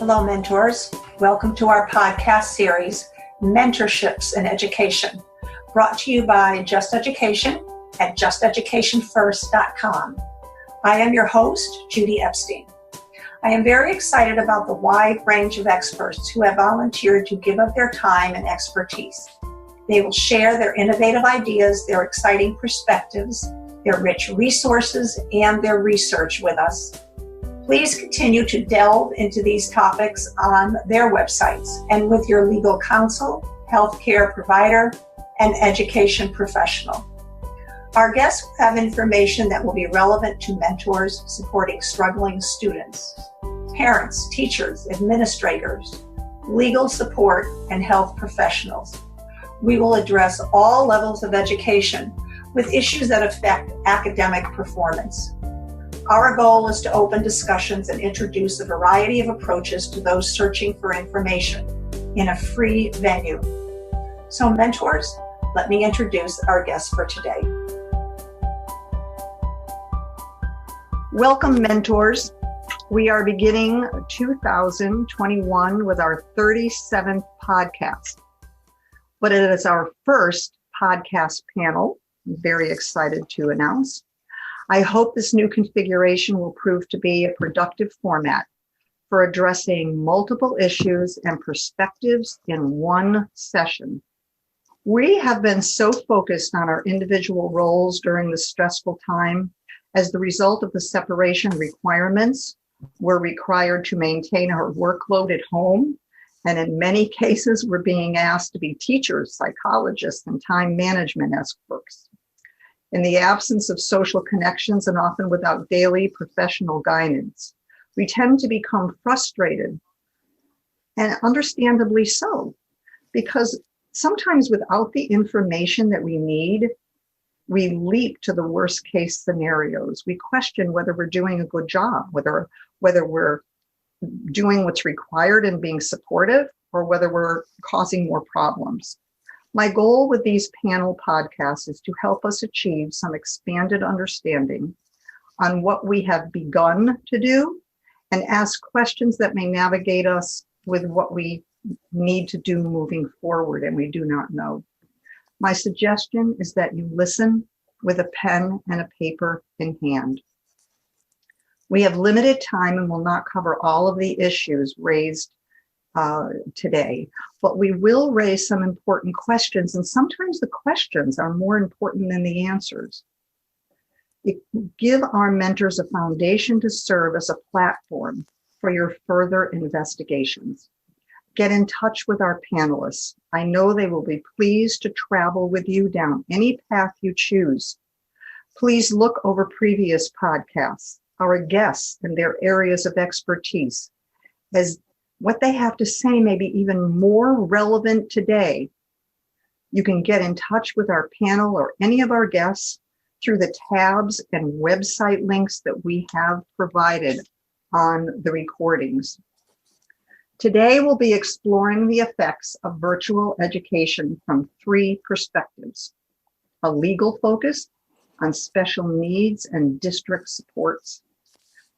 Hello, mentors. Welcome to our podcast series, Mentorships in Education, brought to you by Just Education at justeducationfirst.com. I am your host, Judith Epstein. I am very excited about the wide range of experts who have volunteered to give up their time and expertise. They will share their innovative ideas, their exciting perspectives, their rich resources, and their research with us. Please continue to delve into these topics on their websites and with your legal counsel, healthcare provider, and education professional. Our guests have information that will be relevant to mentors supporting struggling students, parents, teachers, administrators, legal support, and health professionals. We will address all levels of education with issues that affect academic performance. Our goal is to open discussions and introduce a variety of approaches to those searching for information in a free venue. So mentors, let me introduce our guests for today. Welcome, mentors. We are beginning 2021 with our 37th podcast, but it is our first podcast panel. I'm very excited to announce. I hope this new configuration will prove to be a productive format for addressing multiple issues and perspectives in one session. We have been so focused on our individual roles during this stressful time. As the result of the separation requirements, we're required to maintain our workload at home. And in many cases, we're being asked to be teachers, psychologists, and time management experts. In the absence of social connections and often without daily professional guidance, we tend to become frustrated, and understandably so, because sometimes without the information that we need, we leap to the worst case scenarios. We question whether we're doing a good job, whether we're doing what's required and being supportive, or whether we're causing more problems. My goal with these panel podcasts is to help us achieve some expanded understanding on what we have begun to do and ask questions that may navigate us with what we need to do moving forward and we do not know. My suggestion is that you listen with a pen and a paper in hand. We have limited time and will not cover all of the issues raised today, but we will raise some important questions, and sometimes the questions are more important than the answers. Give our mentors a foundation to serve as a platform for your further investigations. Get in touch with our panelists. I know they will be pleased to travel with you down any path you choose. Please look over previous podcasts, our guests and their areas of expertise, as what they have to say may be even more relevant today. You can get in touch with our panel or any of our guests through the tabs and website links that we have provided on the recordings. Today, we'll be exploring the effects of virtual education from three perspectives: a legal focus on special needs and district supports,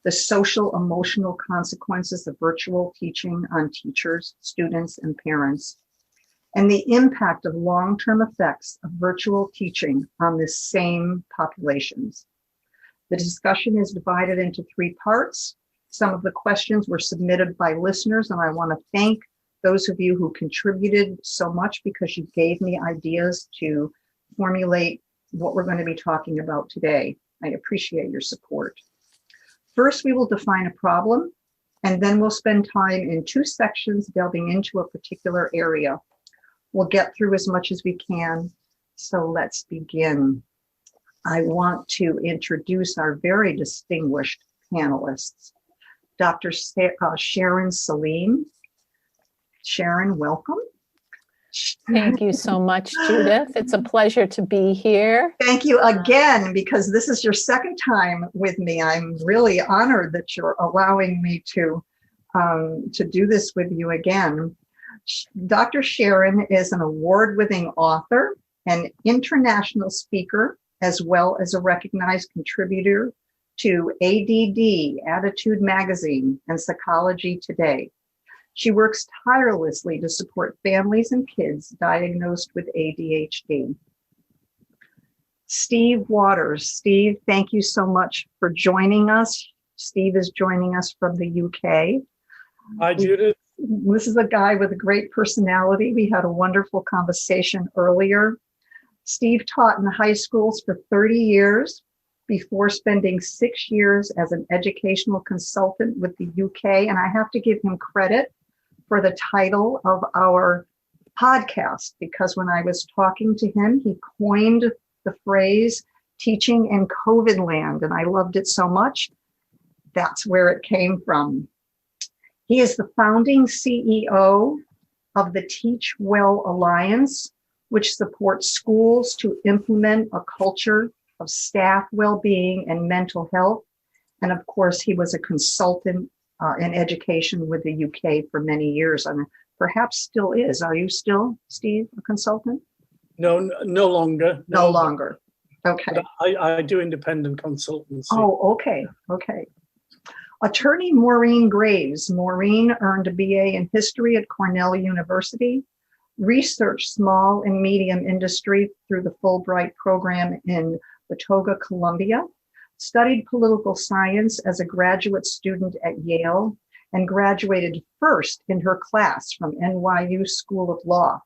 the social emotional consequences of virtual teaching on teachers, students, and parents, and the impact of long-term effects of virtual teaching on the same populations. The discussion is divided into three parts. Some of the questions were submitted by listeners, and I want to thank those of you who contributed so much because you gave me ideas to formulate what we're going to be talking about today. I appreciate your support. First, we will define a problem, and then we'll spend time in two sections delving into a particular area. We'll get through as much as we can, so let's begin. I want to introduce our very distinguished panelists. Dr. Sharon Saline. Sharon, welcome. Thank you so much, Judith. It's a pleasure to be here. Thank you again, because this is your second time with me. I'm really honored that you're allowing me to do this with you again. Dr. Sharon is an award-winning author, an international speaker, as well as a recognized contributor to ADD, Attitude Magazine, and Psychology Today. She works tirelessly to support families and kids diagnosed with ADHD. Steve Waters. Steve, thank you so much for joining us. Steve is joining us from the UK. Hi, Judith. This is a guy with a great personality. We had a wonderful conversation earlier. Steve taught in high schools for 30 years before spending 6 years as an educational consultant with the UK. And I have to give him credit for the title of our podcast, because when I was talking to him, he coined the phrase teaching in Covidland, and I loved it so much. That's where it came from. He is the founding CEO of the Teach Well Alliance, which supports schools to implement a culture of staff well-being and mental health. And of course, he was a consultant in education with the UK for many years, and perhaps still is. Are you still, Steve, a consultant? No, no longer. No longer. Okay. But I do independent consultancy. Oh, okay. Okay. Attorney Maureen Graves. Maureen earned a BA in history at Cornell University, researched small and medium industry through the Fulbright program in Watauga, Columbia, studied political science as a graduate student at Yale, and graduated first in her class from NYU School of Law.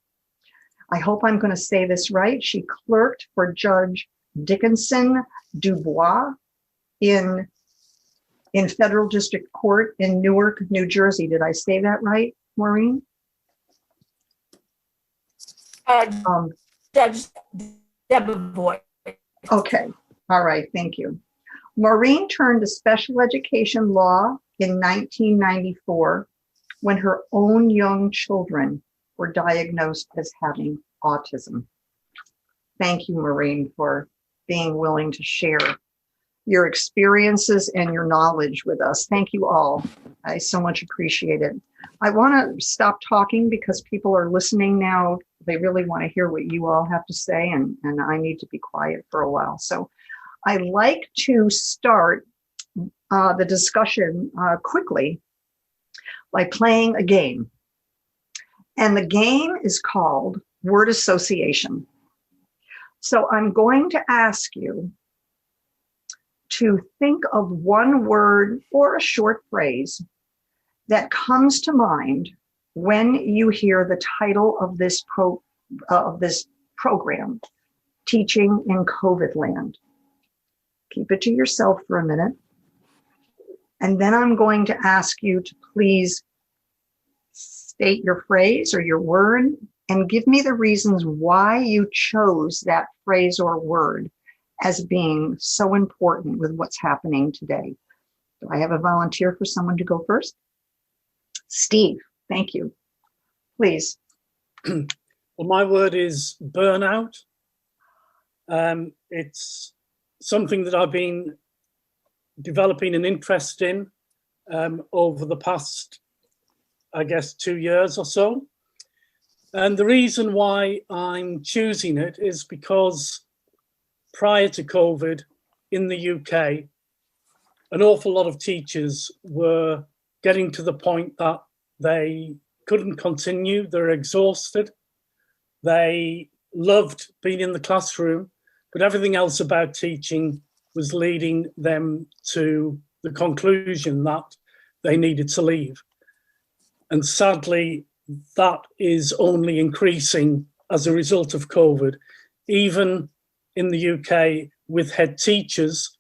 I hope I'm going to say this right. She clerked for Judge Dickinson Dubois in Federal District Court in Newark, New Jersey. Did I say that right, Maureen? Judge Debevoise. Okay. All right. Thank you. Maureen turned to special education law in 1994 when her own young children were diagnosed as having autism. Thank you, Maureen, for being willing to share your experiences and your knowledge with us. Thank you all. I so much appreciate it. I want to stop talking because people are listening now. They really want to hear what you all have to say, and I need to be quiet for a while. So I'd like to start the discussion quickly by playing a game. And the game is called word association. So I'm going to ask you to think of one word or a short phrase that comes to mind when you hear the title of this program, Teaching in Covidland. Keep it to yourself for a minute. And then I'm going to ask you to please state your phrase or your word and give me the reasons why you chose that phrase or word as being so important with what's happening today. Do I have a volunteer for someone to go first? Steve, thank you. Please. Well, my word is burnout. It's something that I've been developing an interest in over the past, I guess, 2 years or so. And the reason why I'm choosing it is because prior to COVID in the UK, an awful lot of teachers were getting to the point that they couldn't continue. They're exhausted. They loved being in the classroom, but everything else about teaching was leading them to the conclusion that they needed to leave. And sadly, that is only increasing as a result of COVID. Even in the UK, with head teachers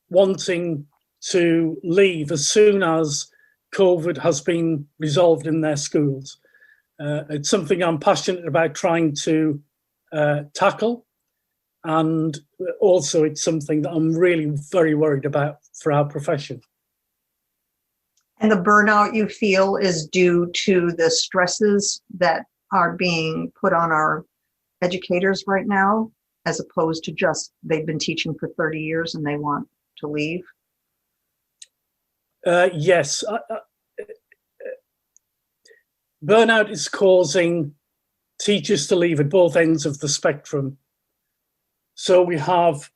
wanting to leave as soon as COVID has been resolved in their schools. It's something I'm passionate about trying to tackle. And also it's something that I'm really very worried about for our profession. And the burnout you feel is due to the stresses that are being put on our educators right now, as opposed to just they've been teaching for 30 years and they want to leave? Yes. Burnout is causing teachers to leave at both ends of the spectrum. So we have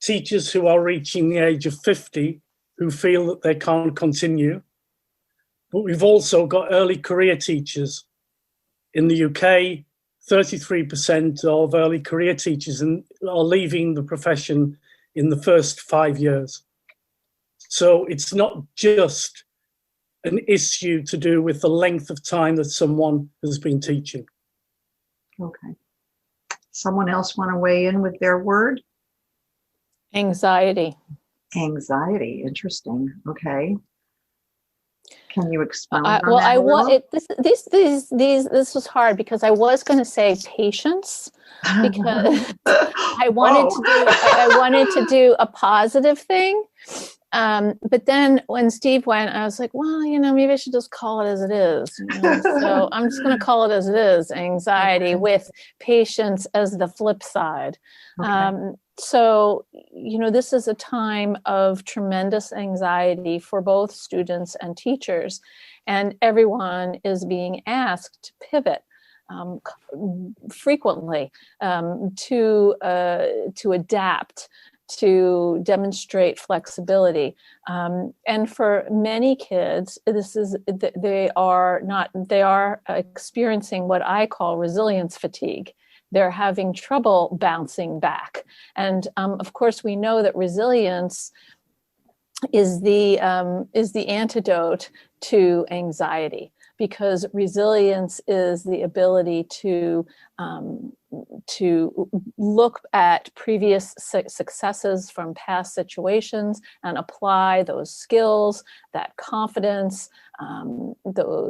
teachers who are reaching the age of 50 who feel that they can't continue. but we've also got early career teachers. In the UK, 33% of early career teachers are leaving the profession in the first 5 years. So it's not just an issue to do with the length of time that someone has been teaching. Okay. Someone else want to weigh in with their word? Anxiety. Anxiety. Interesting. Okay. Can you expound on Well, that a little? This was hard because I was going to say patience, because I wanted to do a positive thing. But then when Steve went, I was like, well, maybe I should just call it as it is. So I'm just going to call it as it is, anxiety, with patience as the flip side. Okay. So, this is a time of tremendous anxiety for both students and teachers, and everyone is being asked to pivot frequently, to adapt, to demonstrate flexibility. And for many kids, they are experiencing what I call resilience fatigue. They're having trouble bouncing back. And of course, we know that resilience is the antidote to anxiety, because resilience is the ability to look at previous successes from past situations and apply those skills, that confidence, the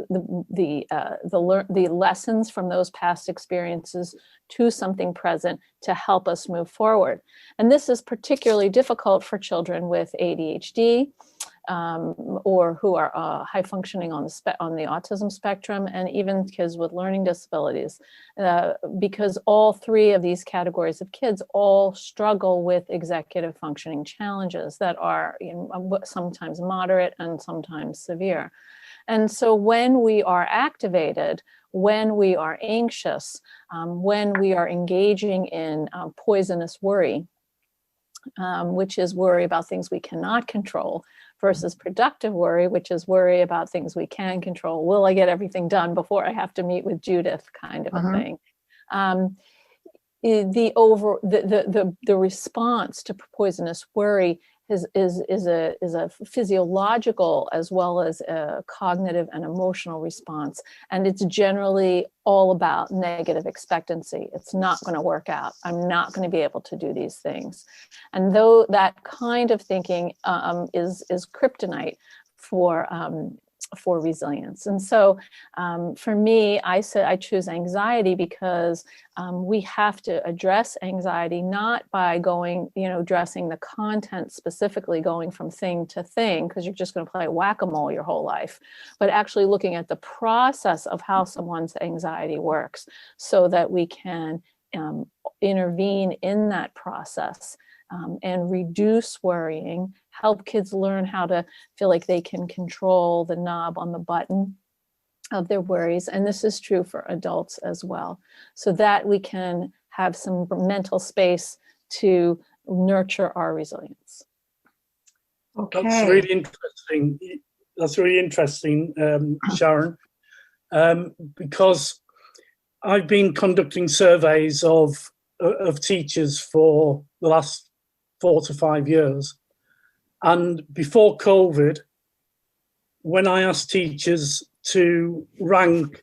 lessons from those past experiences to something present to help us move forward. And this is particularly difficult for children with ADHD, or who are high functioning on the autism spectrum, and even kids with learning disabilities, because all three of these categories of kids all struggle with executive functioning challenges that are sometimes moderate and sometimes severe. And so when we are activated, when we are anxious, when we are engaging in poisonous worry, which is worry about things we cannot control, versus productive worry, which is worry about things we can control. Will I get everything done before I have to meet with Judith, kind of a thing. The response to poisonous worry is a physiological as well as a cognitive and emotional response, and it's generally all about negative expectancy. It's not going to work out. I'm not going to be able to do these things, and though that kind of thinking is kryptonite for resilience. And so for me, I said I choose anxiety because we have to address anxiety not by going, addressing the content specifically, going from thing to thing, because you're just going to play whack-a-mole your whole life, but actually looking at the process of how someone's anxiety works so that we can intervene in that process and reduce worrying, help kids learn how to feel like they can control the knob on the button of their worries. And this is true for adults as well, so that we can have some mental space to nurture our resilience. Okay. That's really interesting, Sharon, because I've been conducting surveys of teachers for the last 4 to 5 years. And before COVID, when I asked teachers to rank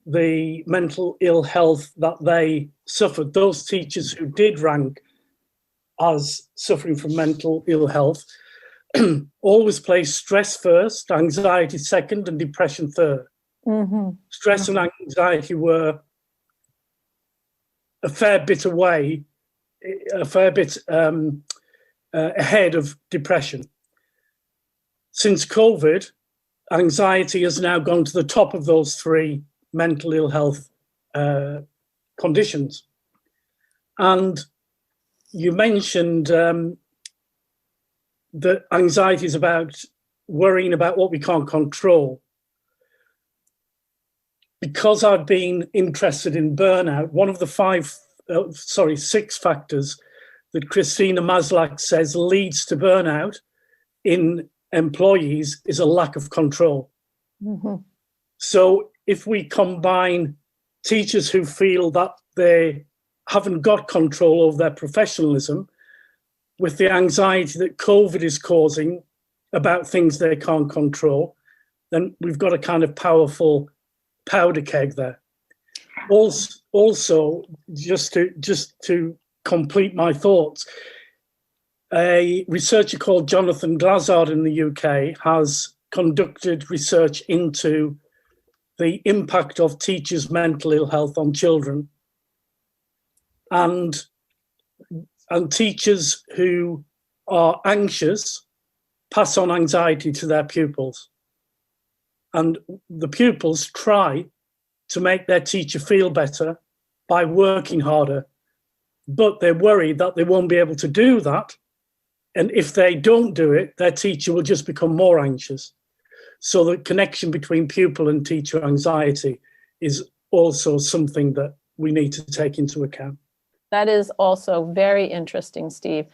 the mental ill health that they suffered, those teachers who did rank as suffering from mental ill health always placed stress first, anxiety second, and depression third. Stress and anxiety were a fair bit away, ahead of depression. Since COVID, anxiety has now gone to the top of those three mental ill health conditions. And you mentioned that anxiety is about worrying about what we can't control. Because I've been interested in burnout, one of the 6 factors that Christina Maslach says leads to burnout in employees is a lack of control. Mhm. So if we combine teachers who feel that they haven't got control over their professionalism with the anxiety that COVID is causing about things they can't control, then we've got a kind of powerful powder keg there. Also, just to complete my thoughts, a researcher called Jonathan Glassard in the UK has conducted research into the impact of teachers' mental ill health on children, and teachers who are anxious pass on anxiety to their pupils, and the pupils try to make their teacher feel better by working harder, but they're worried that they won't be able to do that, and if they don't do it, their teacher will just become more anxious. So the connection between pupil and teacher anxiety is also something that we need to take into account. That is also very interesting, Steve.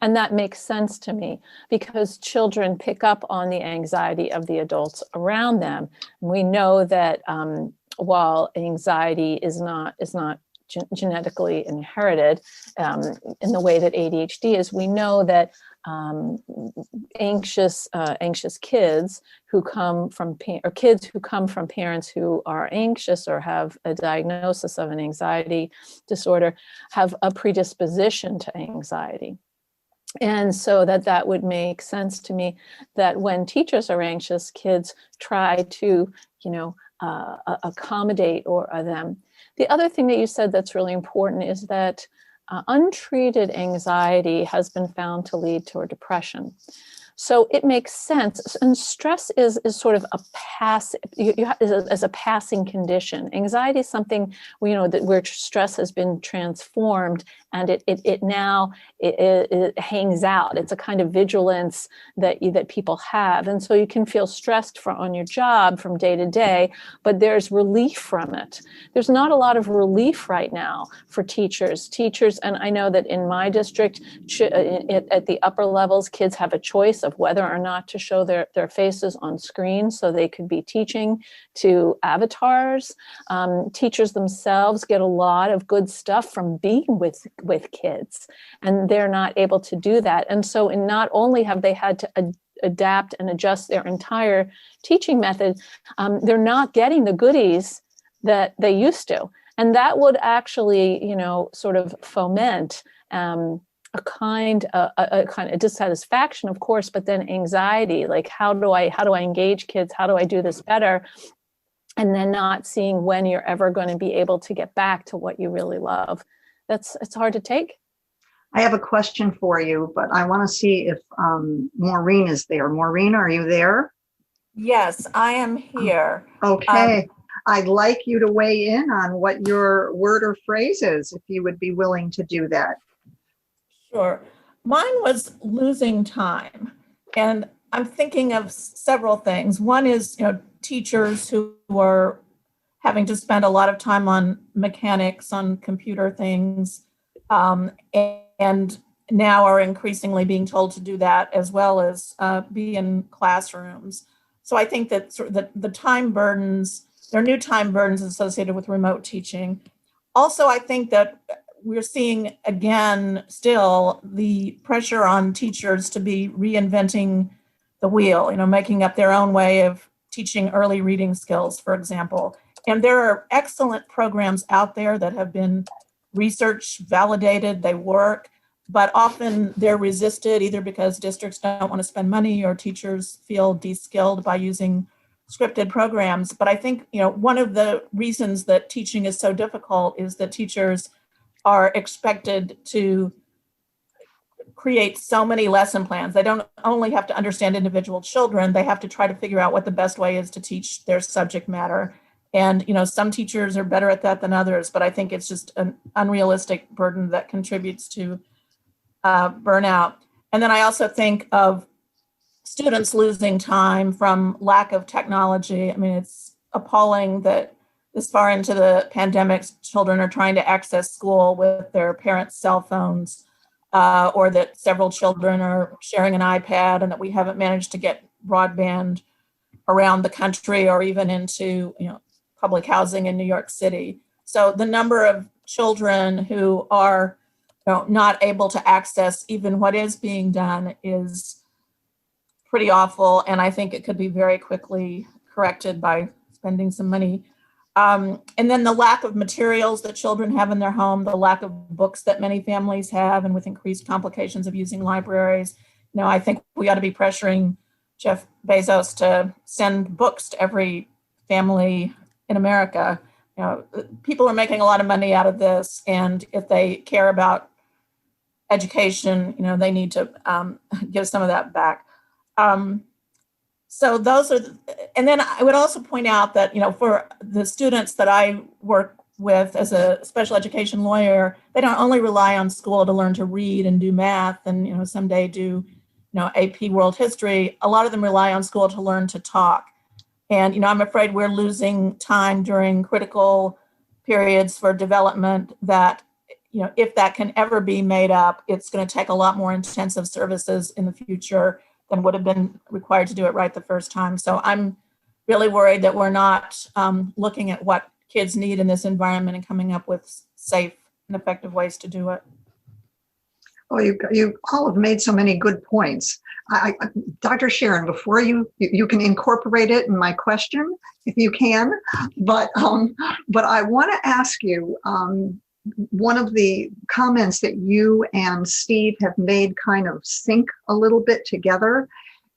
And that makes sense to me because children pick up on the anxiety of the adults around them. We know that while anxiety is not genetically inherited in the way that ADHD is, we know that anxious kids who come from kids who come from parents who are anxious or have a diagnosis of an anxiety disorder have a predisposition to anxiety. And so that would make sense to me that when teachers are anxious, kids try to, accommodate them. The other thing that you said that's really important is that untreated anxiety has been found to lead to depression. So it makes sense. And stress is sort of a as a passing condition. Anxiety is something where stress has been transformed, and it now hangs out. It's a kind of vigilance that people have, and so you can feel stressed on your job from day to day, but there's relief from it. There's not a lot of relief right now for teachers, and I know that in my district, at the upper levels, kids have a choice of whether or not to show their faces on screen so they could be teaching to avatars. Teachers themselves get a lot of good stuff from being with kids, and they're not able to do that. And so not only have they had to adapt and adjust their entire teaching method, they're not getting the goodies that they used to. And that would actually, sort of foment a kind of dissatisfaction, of course, but then anxiety, like how do I engage kids? How do I do this better? And then not seeing when you're ever going to be able to get back to what you really love. It's hard to take. I have a question for you, but I want to see if Maureen is there. Maureen, are you there? Yes, I am here. Okay. I'd like you to weigh in on what your word or phrase is, if you would be willing to do that. Sure. Mine was losing time. And I'm thinking of several things. One is, teachers who are having to spend a lot of time on mechanics, on computer things, and now are increasingly being told to do that as well as be in classrooms. So I think that sort of the time burdens, there are new time burdens associated with remote teaching. Also, I think that we're seeing, again, still the pressure on teachers to be reinventing the wheel, making up their own way of teaching early reading skills, for example. And there are excellent programs out there that have been research validated, they work, but often they're resisted either because districts don't want to spend money or teachers feel de-skilled by using scripted programs. But I think, one of the reasons that teaching is so difficult is that teachers are expected to create so many lesson plans. They don't only have to understand individual children, they have to try to figure out what the best way is to teach their subject matter. And, some teachers are better at that than others, but I think it's just an unrealistic burden that contributes to burnout. And then I also think of students losing time from lack of technology. I mean, it's appalling that this far into the pandemic, children are trying to access school with their parents' cell phones, or that several children are sharing an iPad and that we haven't managed to get broadband around the country or even into, public housing in New York City. So the number of children who are not able to access even what is being done is pretty awful. And I think it could be very quickly corrected by spending some money. And then the lack of materials that children have in their home, the lack of books that many families have, and with increased complications of using libraries. I think we ought to be pressuring Jeff Bezos to send books to every family in America. People are making a lot of money out of this, and if they care about education, they need to give some of that back. So those are, and then I would also point out that, for the students that I work with as a special education lawyer, they don't only rely on school to learn to read and do math and, someday do, AP World History. A lot of them rely on school to learn to talk. And, I'm afraid we're losing time during critical periods for development that, if that can ever be made up, it's going to take a lot more intensive services in the future than would have been required to do it right the first time. So I'm really worried that we're not looking at what kids need in this environment and coming up with safe and effective ways to do it. Oh, you all have made so many good points. Dr. Sharon, before you can incorporate it in my question, if you can, but I want to ask you, one of the comments that you and Steve have made kind of sync a little bit together,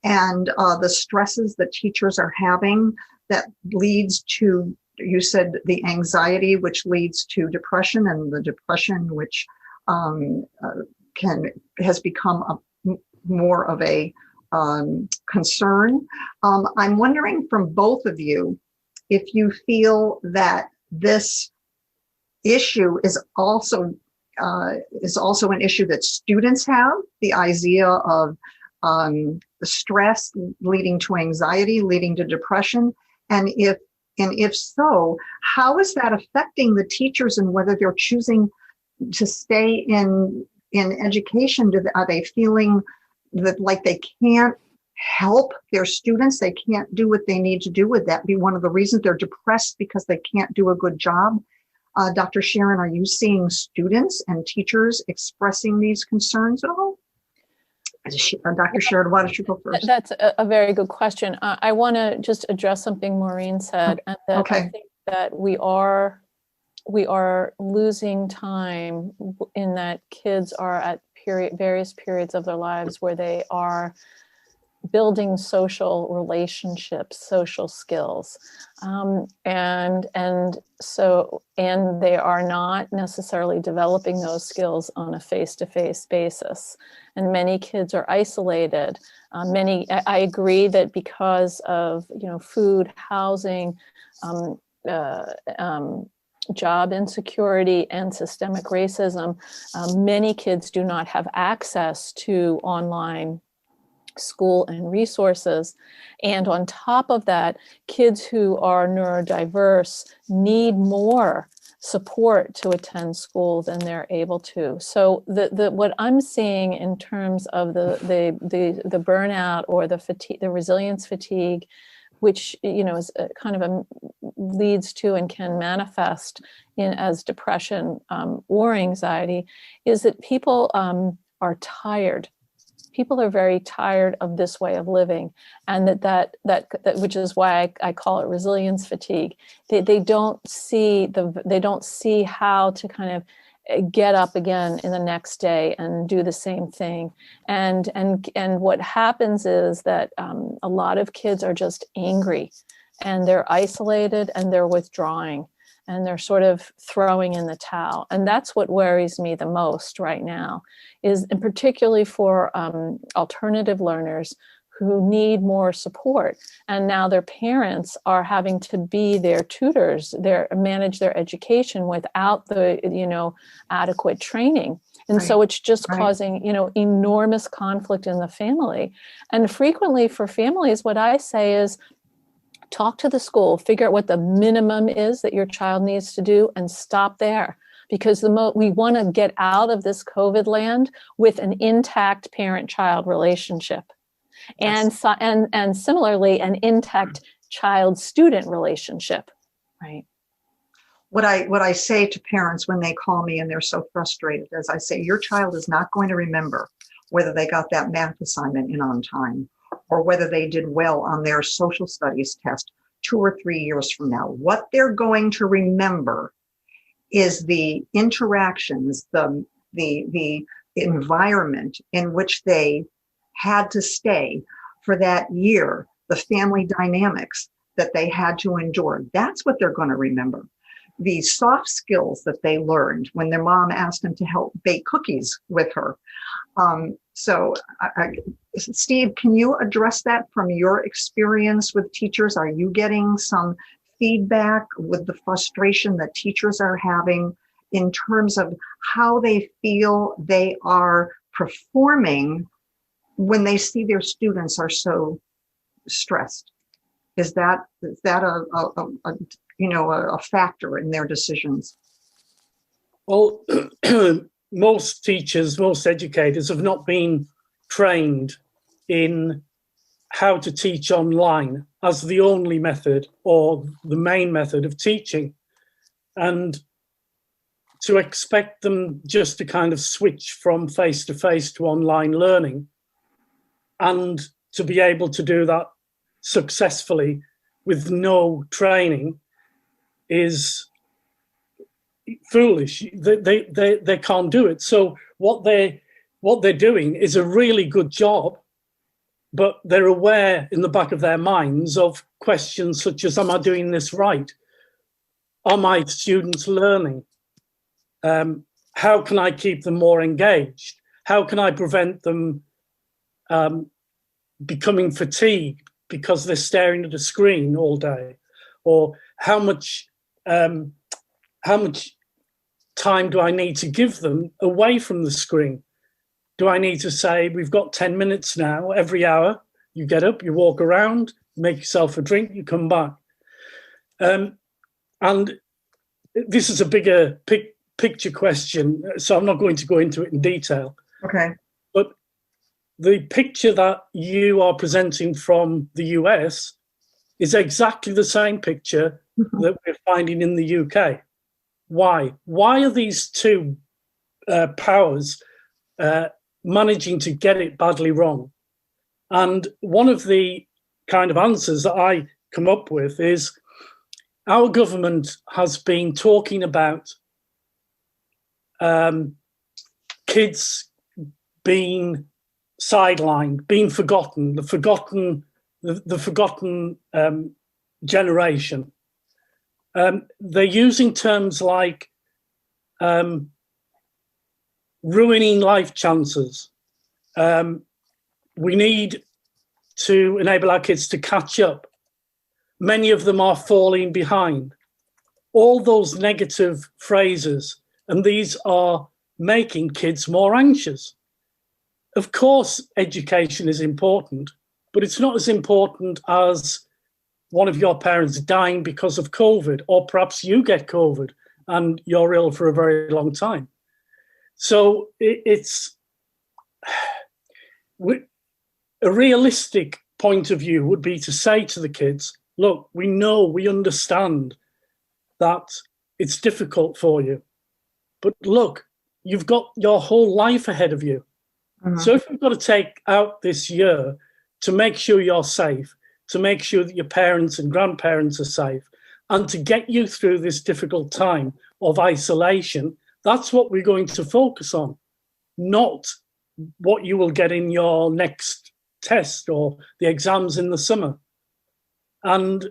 and the stresses that teachers are having that leads to, you said, the anxiety, which leads to depression, and the depression which has become more of a concern. I'm wondering from both of you if you feel that this issue is also an issue that students have, the idea of the stress leading to anxiety, leading to depression, and if so, how is that affecting the teachers and whether they're choosing to stay in education? Are they feeling that like they can't help their students, they can't do what they need to do? Would that be one of the reasons they're depressed, because they can't do a good job? Dr. Sharon, are you seeing students and teachers expressing these concerns at all? Dr. Sharon, why don't you go first? That's a very good question. I want to just address something Maureen said, and that I think that we are losing time in that kids are at various periods of their lives where they are building social relationships, social skills, and they are not necessarily developing those skills on a face-to-face basis. And many kids are isolated. I agree that because of food, housing, job insecurity, and systemic racism, many kids do not have access to online school and resources. And on top of that, kids who are neurodiverse need more support to attend school than they're able to. So what I'm seeing in terms of the burnout or the fatigue, the resilience fatigue, which is kind of leads to and can manifest as depression or anxiety, is that people are tired. People are very tired of this way of living, and that which is why I call it resilience fatigue. They don't see how to kind of get up again in the next day and do the same thing. And what happens is that a lot of kids are just angry, and they're isolated, and they're withdrawing, and they're sort of throwing in the towel. And that's what worries me the most right now, and particularly for alternative learners who need more support. And now their parents are having to be their tutors, manage their education without the, adequate training. And so it's just causing, enormous conflict in the family. And frequently for families, what I say is, talk to the school, figure out what the minimum is that your child needs to do, and stop there. Because we want to get out of this COVID land with an intact parent-child relationship. Yes. and similarly, an intact child-student relationship, right? What I say to parents when they call me and they're so frustrated is I say, your child is not going to remember whether they got that math assignment in on time or whether they did well on their social studies test 2 or 3 years from now. What they're going to remember is the interactions, the environment in which they had to stay for that year, the family dynamics that they had to endure. That's what they're going to remember. The soft skills that they learned when their mom asked them to help bake cookies with her. Steve, can you address that from your experience with teachers? Are you getting some feedback with the frustration that teachers are having in terms of how they feel they are performing when they see their students are so stressed? Is that a factor in their decisions? Well, most teachers, most educators have not been trained in how to teach online as the only method or the main method of teaching. And to expect them just to kind of switch from face-to-face to online learning and to be able to do that successfully with no training is foolish. They can't do it. So what they're doing is a really good job, but they're aware in the back of their minds of questions such as, am I doing this right? Are my students learning? How can I keep them more engaged? How can I prevent them becoming fatigued because they're staring at a screen all day? Or how much time do I need to give them away from the screen? Do I need to say, we've got 10 minutes now, every hour, you get up, you walk around, make yourself a drink, you come back. And this is a bigger picture question, so I'm not going to go into it in detail. Okay. But the picture that you are presenting from the US is exactly the same picture that we're finding in the UK. Why? Why are these two powers managing to get it badly wrong? And one of the kind of answers that I come up with is our government has been talking about kids being sidelined, being forgotten, the forgotten generation. They're using terms like ruining life chances. We need to enable our kids to catch up. Many of them are falling behind. All those negative phrases, and these are making kids more anxious. Of course, education is important, but it's not as important as one of your parents dying because of COVID, or perhaps you get COVID and you're ill for a very long time. So it's a realistic point of view would be to say to the kids, look, we understand that it's difficult for you, but look, you've got your whole life ahead of you. Mm-hmm. So if you've got to take out this year to make sure you're safe, to make sure that your parents and grandparents are safe, and to get you through this difficult time of isolation, that's what we're going to focus on, not what you will get in your next test or the exams in the summer. And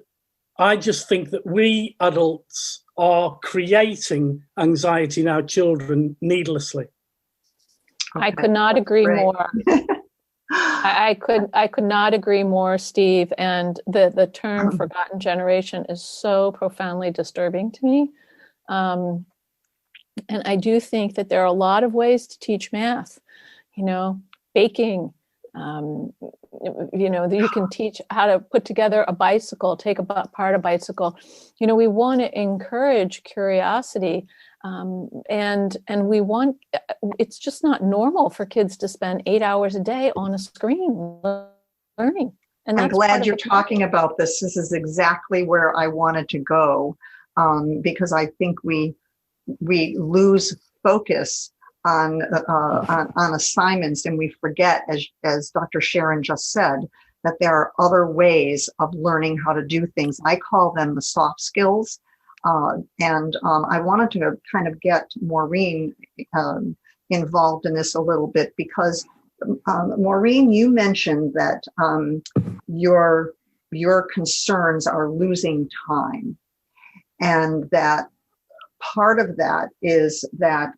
I just think that we adults are creating anxiety in our children needlessly. I could not agree more. I could not agree more, Steve. And the term forgotten generation is so profoundly disturbing to me. And I do think that there are a lot of ways to teach math, baking, you can teach how to put together a bicycle, take apart a bicycle. We want to encourage curiosity. And we want, it's just not normal for kids to spend 8 hours a day on a screen learning. And I'm that's part glad of you're the talking about this. This is exactly where I wanted to go, because I think we lose focus on assignments, and we forget, as Dr. Sharon just said, that there are other ways of learning how to do things. I call them the soft skills. And I wanted to kind of get Maureen involved in this a little bit, because Maureen, you mentioned that your concerns are losing time, and that part of that is that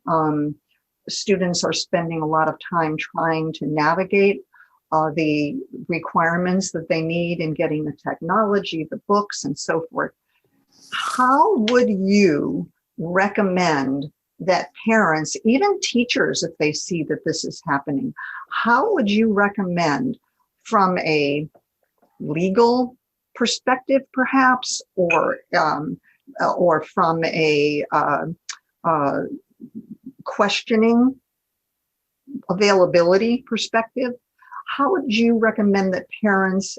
students are spending a lot of time trying to navigate the requirements that they need in getting the technology, the books, and so forth. How would you recommend that parents, even teachers, if they see that this is happening, how would you recommend, from a legal perspective perhaps, or from a questioning availability perspective, how would you recommend that parents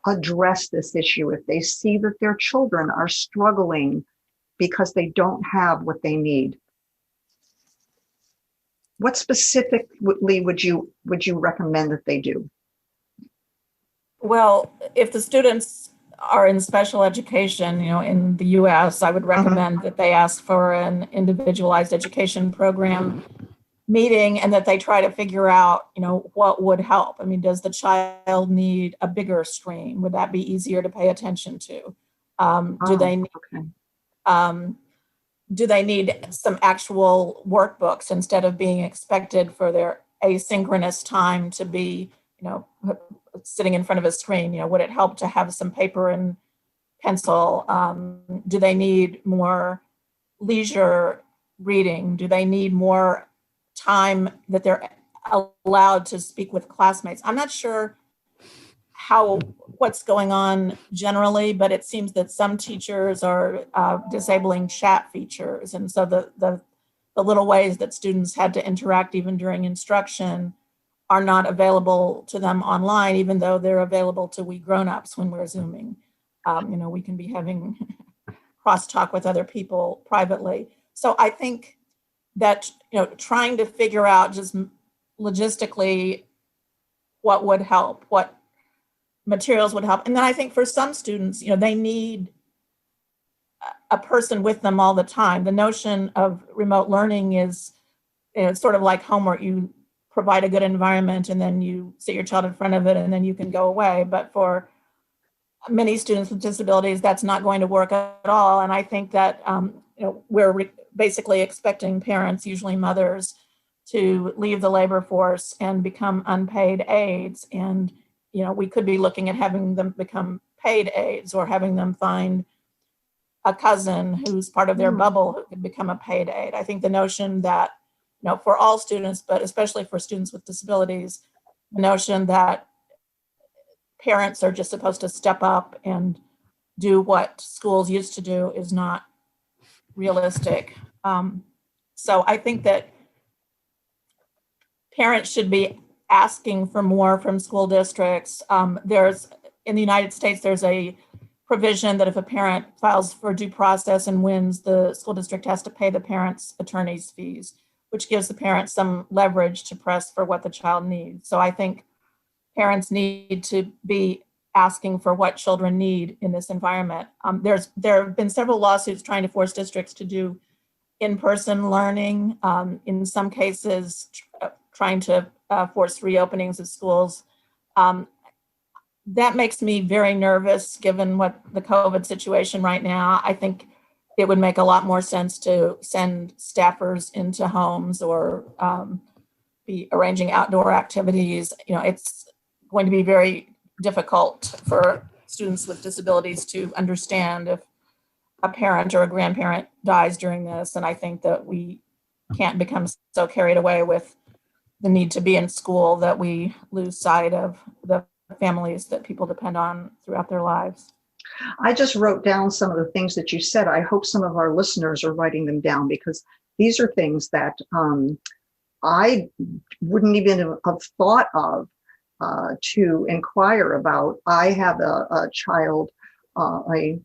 address this issue if they see that their children are struggling because they don't have what they need? What specifically would you recommend that they do? Well, if the students are in special education, in the US, I would recommend that they ask for an individualized education program meeting, and that they try to figure out, what would help. I mean, does the child need a bigger screen? Would that be easier to pay attention to? Do they need some actual workbooks instead of being expected for their asynchronous time to be, sitting in front of a screen? Would it help to have some paper and pencil? Do they need more leisure reading? Do they need more time that they're allowed to speak with classmates? I'm not sure what's going on generally, but it seems that some teachers are disabling chat features. And so the little ways that students had to interact even during instruction are not available to them online, even though they're available to we grown-ups when we're Zooming. We can be having crosstalk with other people privately. So I think that, trying to figure out just logistically what would help, what materials would help. And then I think for some students, they need a person with them all the time. The notion of remote learning is sort of like homework. You provide a good environment and then you sit your child in front of it and then you can go away. But for many students with disabilities, that's not going to work at all. And I think that we're basically expecting parents, usually mothers, to leave the labor force and become unpaid aides. And we could be looking at having them become paid aides, or having them find a cousin who's part of their bubble who could become a paid aide. I think the notion that, for all students, but especially for students with disabilities, the notion that parents are just supposed to step up and do what schools used to do is not realistic. So I think that parents should be asking for more from school districts. In the United States, there's a provision that if a parent files for due process and wins, the school district has to pay the parent's attorney's fees, which gives the parent some leverage to press for what the child needs. So I think parents need to be asking for what children need in this environment. There have been several lawsuits trying to force districts to do in-person learning, in some cases trying to force reopenings of schools. That makes me very nervous given what the COVID situation right now. I think it would make a lot more sense to send staffers into homes, or be arranging outdoor activities. It's going to be very difficult for students with disabilities to understand if a parent or a grandparent dies during this. And I think that we can't become so carried away with the need to be in school that we lose sight of the families that people depend on throughout their lives. I just wrote down some of the things that you said. I hope some of our listeners are writing them down, because these are things that I wouldn't even have thought of to inquire about. I have a child, a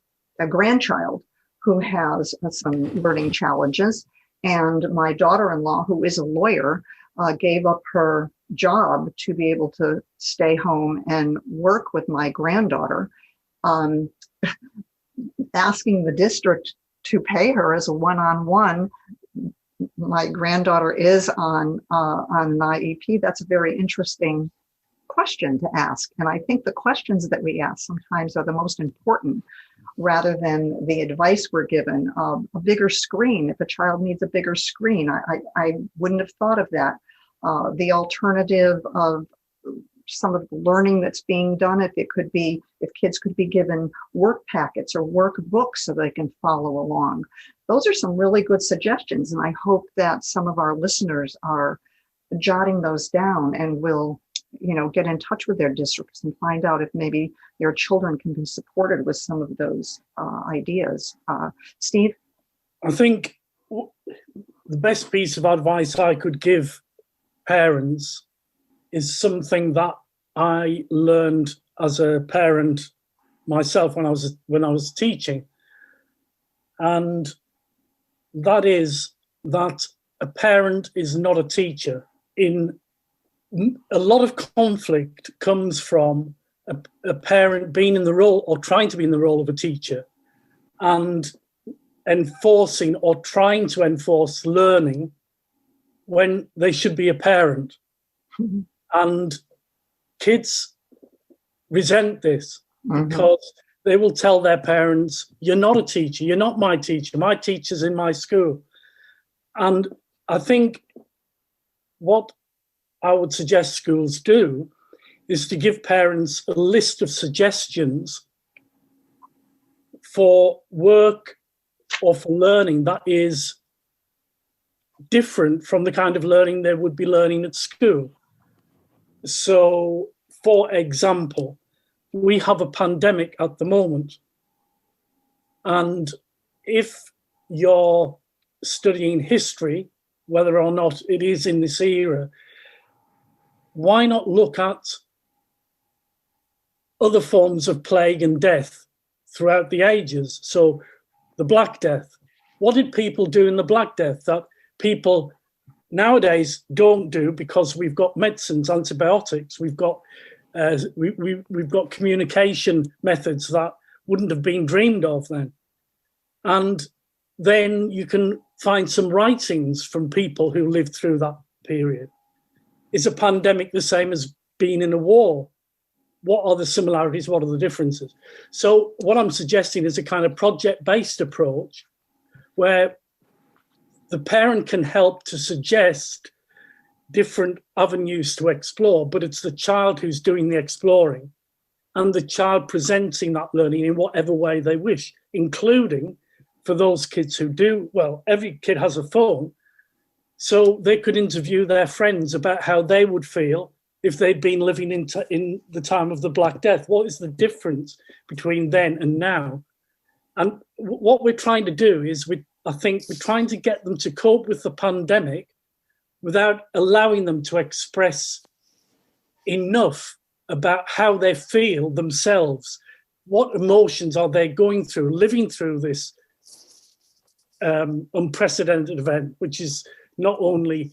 grandchild who has some learning challenges, and my daughter-in-law, who is a lawyer, gave up her job to be able to stay home and work with my granddaughter, asking the district to pay her as a one-on-one. My granddaughter is on an IEP. That's a very interesting question to ask. And I think the questions that we ask sometimes are the most important, rather than the advice we're given. A bigger screen, if a child needs a bigger screen, I wouldn't have thought of that. The alternative of some of the learning that's being done, if kids could be given work packets or workbooks so they can follow along. Those are some really good suggestions, and I hope that some of our listeners are jotting those down and will, get in touch with their districts and find out if maybe their children can be supported with some of those ideas. Steve? I think the best piece of advice I could give parents is something that I learned as a parent myself when I was teaching, and that is that a parent is not a teacher. In a lot of conflict comes from a parent being in the role or trying to be in the role of a teacher and enforcing or trying to enforce learning when they should be a parent. Mm-hmm. And kids resent this because they will tell their parents, "You're not a teacher, you're not my teacher, my teacher's in my school." And I think what I would suggest schools do is to give parents a list of suggestions for work or for learning that is different from the kind of learning they would be learning at school. So, for example, we have a pandemic at the moment. And if you're studying history, whether or not it is in this era, why not look at other forms of plague and death throughout the ages? So the Black Death. What did people do in the Black Death that people nowadays don't do because we've got medicines, antibiotics, we've got communication methods that wouldn't have been dreamed of then. And then you can find some writings from people who lived through that period. Is a pandemic the same as being in a war? What are the similarities? What are the differences? So what I'm suggesting is a kind of project-based approach where the parent can help to suggest different avenues to explore, but it's the child who's doing the exploring and the child presenting that learning in whatever way they wish, including for those kids who do, well, every kid has a phone, so they could interview their friends about how they would feel if they'd been living in the time of the Black Death. What is the difference between then and now? And what we're trying to do is, I think we're trying to get them to cope with the pandemic without allowing them to express enough about how they feel themselves. What emotions are they going through, living through this unprecedented event, which is not only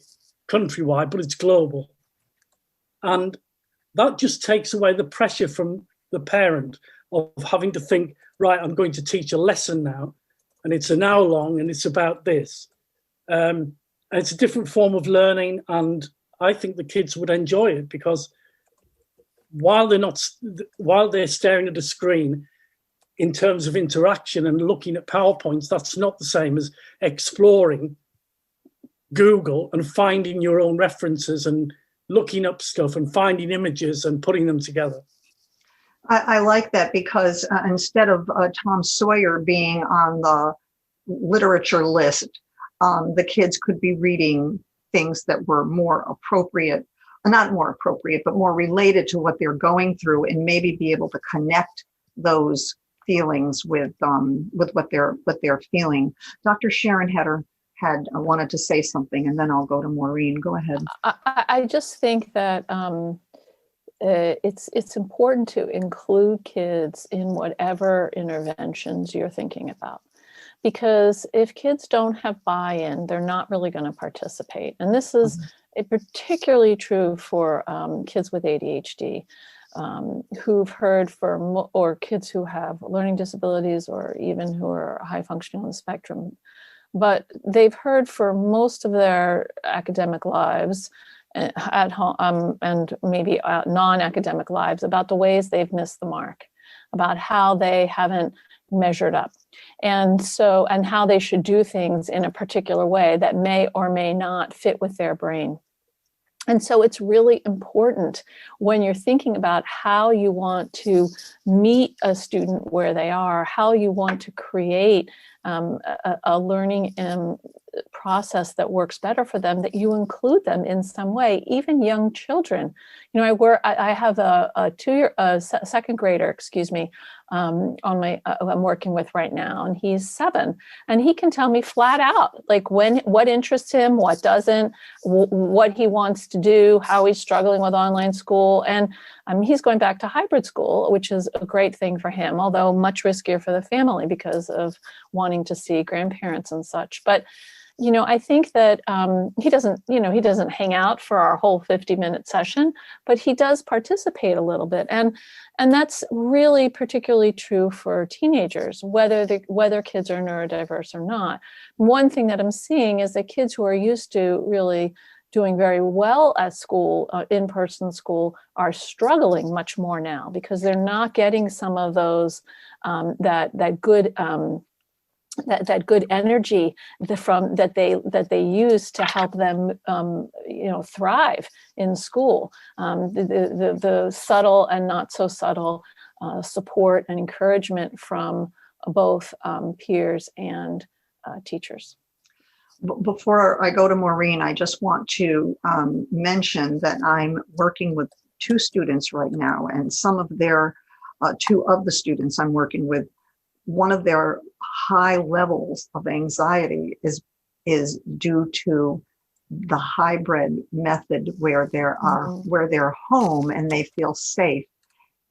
countrywide, but it's global. And that just takes away the pressure from the parent of having to think, right, I'm going to teach a lesson now, and it's an hour long, and it's about this. And it's a different form of learning, and I think the kids would enjoy it because while they're staring at a screen, in terms of interaction and looking at PowerPoints, that's not the same as exploring Google and finding your own references and looking up stuff and finding images and putting them together. I like that because instead of Tom Sawyer being on the literature list, the kids could be reading things that were more appropriate, not more appropriate, but more related to what they're going through, and maybe be able to connect those feelings with what they're feeling. Dr. Sharon had wanted to say something, and then I'll go to Maureen. Go ahead. I just think that it's important to include kids in whatever interventions you're thinking about. Because if kids don't have buy-in, they're not really going to participate. And this is particularly true for kids with ADHD, who've heard or kids who have learning disabilities, or even who are high functioning on the spectrum. But they've heard for most of their academic lives at home, and maybe non-academic lives, about the ways they've missed the mark, about how they haven't measured up, and how they should do things in a particular way that may or may not fit with their brain. And so it's really important when you're thinking about how you want to meet a student where they are, how you want to create a learning process that works better for them, that you include them in some way, even young children. You know, I have a second grader, I'm working with right now, and he's 7, and he can tell me flat out, like, what interests him, what doesn't, what he wants to do, how he's struggling with online school. And he's going back to hybrid school, which is a great thing for him, although much riskier for the family because of wanting to see grandparents and such. But you know, I think that he doesn't hang out for our whole 50-minute session, but he does participate a little bit. And that's really particularly true for teenagers, whether kids are neurodiverse or not. One thing that I'm seeing is that kids who are used to really doing very well at school, in-person school, are struggling much more now because they're not getting some of those, that good energy that they use to help them thrive in school. The subtle and not so subtle support and encouragement from both peers and teachers. Before I go to Maureen, I just want to mention that I'm working with 2 students right now, and some of their 2 of the students I'm working with, one of their high levels of anxiety is due to the hybrid method where they're home and they feel safe,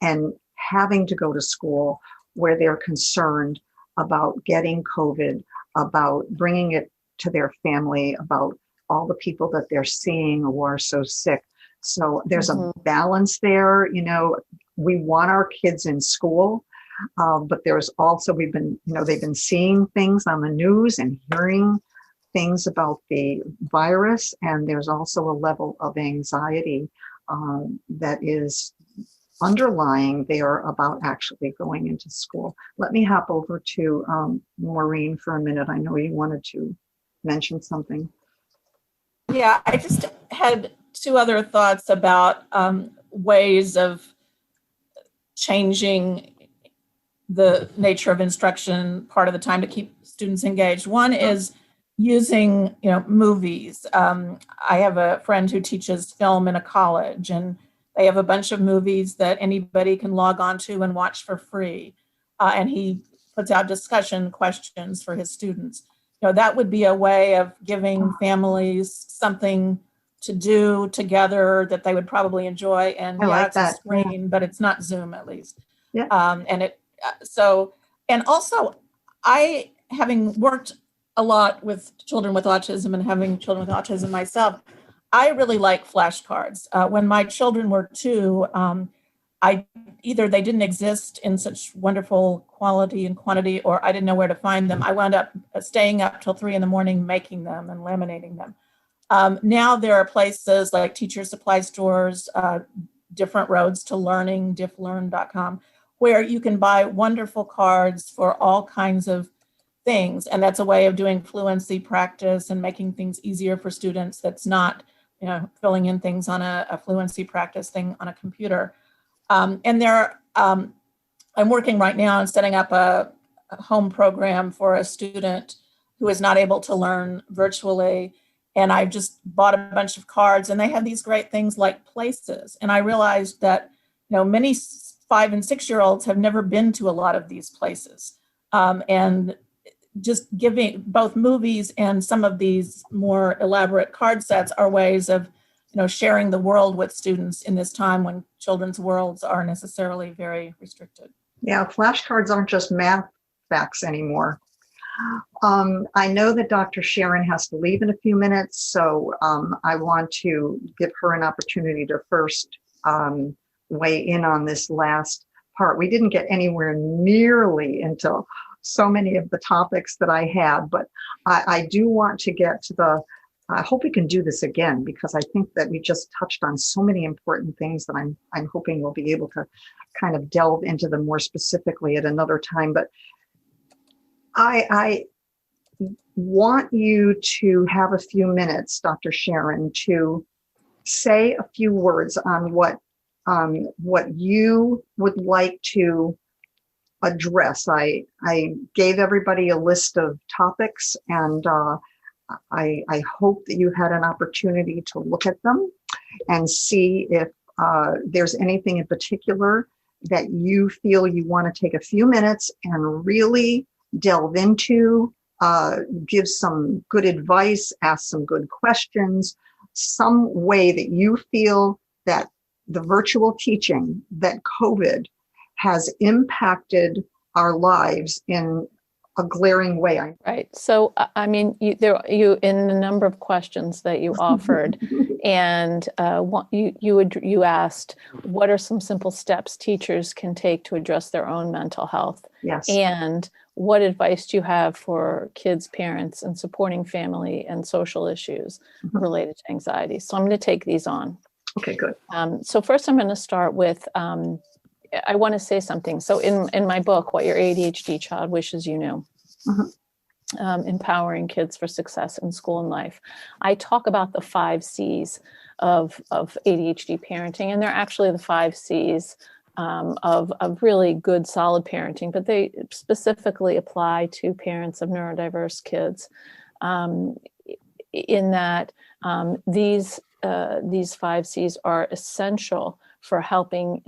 and having to go to school where they're concerned about getting COVID, about bringing it to their family, about all the people that they're seeing who are so sick. So there's a balance there. You know, we want our kids in school, but there's also, they've been seeing things on the news and hearing things about the virus, and there's also a level of anxiety that is underlying there about actually going into school. Let me hop over to Maureen for a minute. I know you wanted to mention something. Yeah, I just had 2 other thoughts about ways of changing the nature of instruction part of the time to keep students engaged. One is using, movies. I have a friend who teaches film in a college, and they have a bunch of movies that anybody can log on to and watch for free. And he puts out discussion questions for his students. That would be a way of giving families something to do together that they would probably enjoy. And it's a screen, but it's not Zoom, at least. Yeah. And also, having worked a lot with children with autism and having children with autism myself, I really like flashcards. When my children were 2, either they didn't exist in such wonderful quality and quantity, or I didn't know where to find them. I wound up staying up till 3 a.m. making them and laminating them. Now there are places like teacher supply stores, Different Roads to Learning, difflearn.com, where you can buy wonderful cards for all kinds of things. And that's a way of doing fluency practice and making things easier for students. That's not, filling in things on a fluency practice thing on a computer. I'm working right now on setting up a home program for a student who is not able to learn virtually. And I've just bought a bunch of cards, and they have these great things like places. And I realized that, many 5 and 6-year-olds have never been to a lot of these places. And just giving both movies and some of these more elaborate card sets are ways of sharing the world with students in this time when children's worlds are necessarily very restricted. Yeah, flashcards aren't just math facts anymore. I know that Dr. Sharon has to leave in a few minutes, so I want to give her an opportunity to first weigh in on this last part. We didn't get anywhere nearly into so many of the topics that I had, but I do want to get to I hope we can do this again, because I think that we just touched on so many important things that I'm hoping we'll be able to kind of delve into them more specifically at another time. But I want you to have a few minutes, Dr. Sharon, to say a few words on what you would like to address. I gave everybody a list of topics, and I hope that you had an opportunity to look at them and see if there's anything in particular that you feel you want to take a few minutes and really delve into, give some good advice, ask some good questions, some way that you feel that the virtual teaching, that COVID has impacted our lives in a glaring way. Right. So, I mean, you in the number of questions that you offered, and you asked, what are some simple steps teachers can take to address their own mental health? Yes. And what advice do you have for kids, parents, and supporting family and social issues related to anxiety? So I'm going to take these on. Okay, good. So first I'm going to start with, I want to say something. So in my book, What Your ADHD Child Wishes You Knew, Empowering Kids for Success in School and Life, I talk about the 5 C's of ADHD parenting, and they're actually the 5 C's of really good, solid parenting, but they specifically apply to parents of neurodiverse kids, in that these 5 C's are essential for helping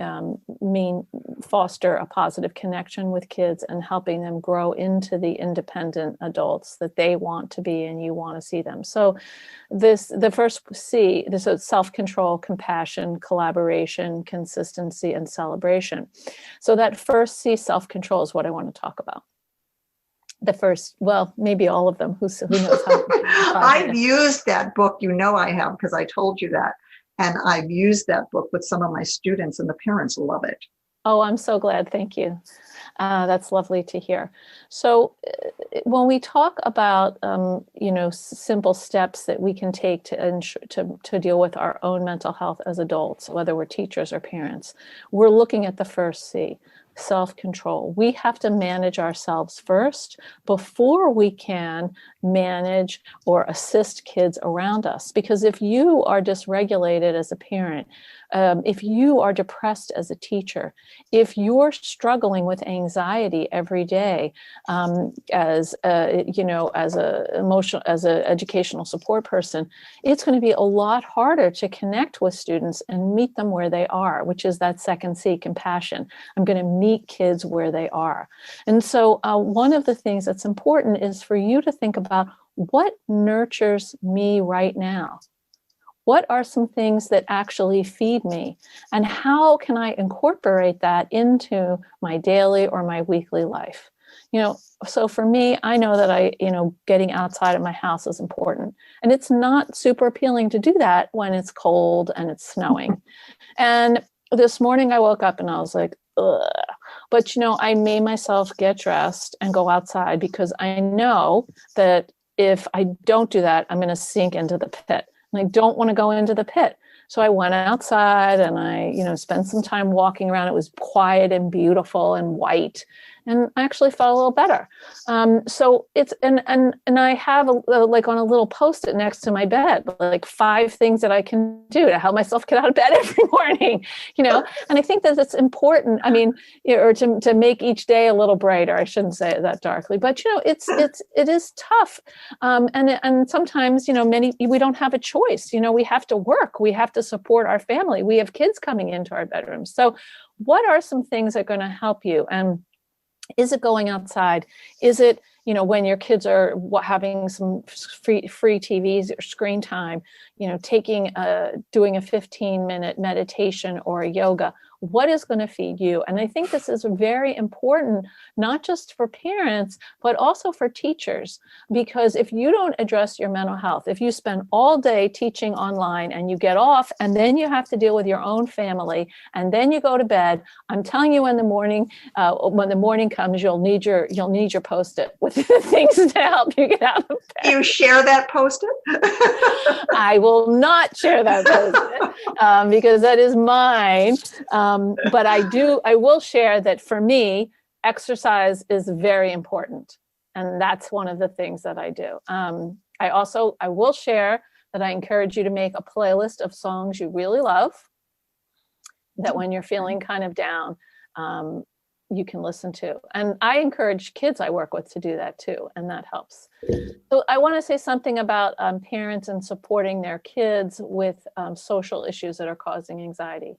foster a positive connection with kids and helping them grow into the independent adults that they want to be and you want to see them. So the first C, this is self-control, compassion, collaboration, consistency, and celebration. So that first C, self-control, is what I want to talk about. The first, well, maybe all of them. Who knows how? I've used that book, I have, because I told you that. And I've used that book with some of my students, and the parents love it. Oh, I'm so glad. Thank you. That's lovely to hear. So when we talk about, simple steps that we can take to deal with our own mental health as adults, whether we're teachers or parents, we're looking at the first C, self-control. We have to manage ourselves first before we can manage or assist kids around us. Because if you are dysregulated as a parent, if you are depressed as a teacher, if you're struggling with anxiety every day, as an educational support person, it's going to be a lot harder to connect with students and meet them where they are, which is that second C, compassion. I'm going to meet kids where they are. And so one of the things that's important is for you to think about, what nurtures me right now? What are some things that actually feed me? And how can I incorporate that into my daily or my weekly life? So for me, I know that getting outside of my house is important. And it's not super appealing to do that when it's cold and it's snowing. And this morning I woke up and I was like, ugh. But, I made myself get dressed and go outside, because I know that if I don't do that, I'm going to sink into the pit. And I don't want to go into the pit. So I went outside and I, spent some time walking around. It was quiet and beautiful and white. And I actually felt a little better. So it's, and I have like on a little Post-it next to my bed, like 5 things that I can do to help myself get out of bed every morning, and I think that it's important. I mean, or to make each day a little brighter. I shouldn't say it that darkly, but it is tough. And sometimes, we don't have a choice. We have to work. We have to support our family. We have kids coming into our bedrooms. So what are some things that are going to help you? And is it going outside? Is it when your kids are having some free TVs or screen time, doing a 15-minute meditation or a yoga, what is going to feed you? And I think this is very important, not just for parents, but also for teachers, because if you don't address your mental health, if you spend all day teaching online and you get off and then you have to deal with your own family and then you go to bed, I'm telling you, when the morning comes, you'll need your Post-it with things to help you get out of bed. You share that Post-it? I will not share that Post-it because that is mine. But I will share that for me, exercise is very important. And that's one of the things that I do. I will share that I encourage you to make a playlist of songs you really love, that when you're feeling kind of down, you can listen to. And I encourage kids I work with to do that too, and that helps. So I want to say something about parents and supporting their kids with social issues that are causing anxiety.